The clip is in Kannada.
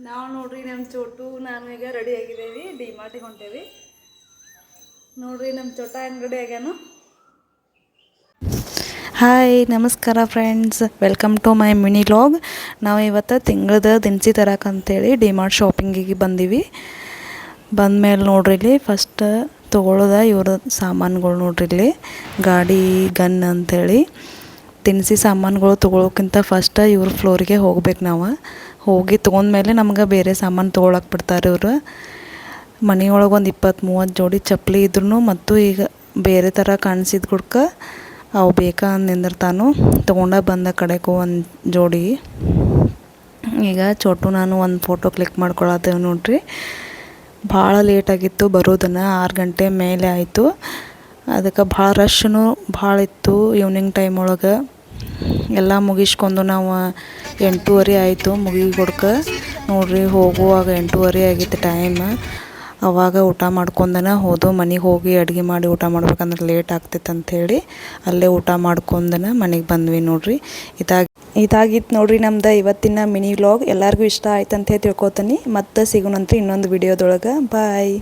ನಾವು ನೋಡ್ರಿ ನಮ್ಮ ಚೋಟು ನಾನು ಈಗ ರೆಡಿ ಆಗಿದ್ದೇವೆ, ಡಿಮಾರ್ಟಿಗೆ ಹೊಂಟೇವಿ. ನೋಡ್ರಿ ನಮ್ಮ ಚೋಟ ಹೆಂಗೆ ರೆಡಿ ಆಗ್ಯಾನು. ಹಾಯ್ ನಮಸ್ಕಾರ friends, welcome to my mini vlog. ನಾವು ಇವತ್ತು ತಿಂಗಳದ ದಿನಸಿ ತರಕಂತೇಳಿ ಡಿಮಾರ್ಟ್ ಶಾಪಿಂಗಿಗೆ ಬಂದೀವಿ. ಬಂದಮೇಲೆ ನೋಡ್ರಿ ಇಲ್ಲಿ ಫಸ್ಟ್ ತೊಗೊಳ್ಳೋದ ಇವ್ರ ಸಾಮಾನುಗಳು. ನೋಡ್ರಿ ಇಲ್ಲಿ ಗಾಡಿ ಗನ್ ಅಂಥೇಳಿ ದಿನಸಿ ಸಾಮಾನುಗಳು ತೊಗೊಳೋಕ್ಕಿಂತ ಫಸ್ಟ್ ಇವ್ರ ಫ್ಲೋರಿಗೆ ಹೋಗ್ಬೇಕು. ನಾವು ಹೋಗಿ ತೊಗೊಂಡ್ಮೇಲೆ ನಮ್ಗೆ ಬೇರೆ ಸಾಮಾನು ತೊಗೊಳಕ್ಕೆ ಬಿಡ್ತಾರೆ ಇವರು. ಮನೆಯೊಳಗೆ ಒಂದು 20-30 ಜೋಡಿ ಚಪ್ಪಲಿ ಇದ್ರೂ ಮತ್ತು ಈಗ ಬೇರೆ ಥರ ಕಾಣಿಸಿದ ಕುಡ್ಕ ಅವು ಬೇಕಾ ನಿಂದಿರ್ತಾನು. ತೊಗೊಂಡ ಬಂದ ಕಡೆಗೂ ಒಂದು ಜೋಡಿ. ಈಗ ಚೋಟು ನಾನು ಒಂದು ಫೋಟೋ ಕ್ಲಿಕ್ ಮಾಡ್ಕೊಳತ್ತೇವೆ ನೋಡ್ರಿ. ಭಾಳ ಲೇಟಾಗಿತ್ತು ಬರೋದನ್ನು, 6 ಗಂಟೆ ಮೇಲೆ ಆಯಿತು. ಅದಕ್ಕೆ ಭಾಳ ರಶ್ನು ಭಾಳ ಇತ್ತು. ಈವ್ನಿಂಗ್ ಟೈಮ್ ಒಳಗೆ ಎಲ್ಲ ಮುಗಿಸ್ಕೊಂಡು ನಾವು 8:30 ಆಯಿತು ಮುಗಿಗೊಡ್ಕ. ನೋಡ್ರಿ ಹೋಗುವಾಗ 8:30 ಆಗಿತ್ತು ಟೈಮ್. ಅವಾಗ ಊಟ ಮಾಡ್ಕೊಂಡನ ಹೋದು. ಮನೆಗೆ ಹೋಗಿ ಅಡುಗೆ ಮಾಡಿ ಊಟ ಮಾಡ್ಬೇಕಂದ್ರೆ ಲೇಟ್ ಆಗ್ತೈತೆ ಅಂಥೇಳಿ ಅಲ್ಲೇ ಊಟ ಮಾಡ್ಕೊಂಡನ ಮನೆಗೆ ಬಂದ್ವಿ. ನೋಡ್ರಿ ಇದಾಗಿತ್ತು ನೋಡ್ರಿ ನಮ್ದು ಇವತ್ತಿನ ಮಿನಿ ವ್ಲಾಗ್. ಎಲ್ಲರಿಗೂ ಇಷ್ಟ ಆಯ್ತು ಅಂತ ತಿಳ್ಕೊತೀನಿ. ಮತ್ತೆ ಸಿಗೋಣಂತ್ರಿ ಇನ್ನೊಂದು ವಿಡಿಯೋದೊಳಗೆ. ಬಾಯ್.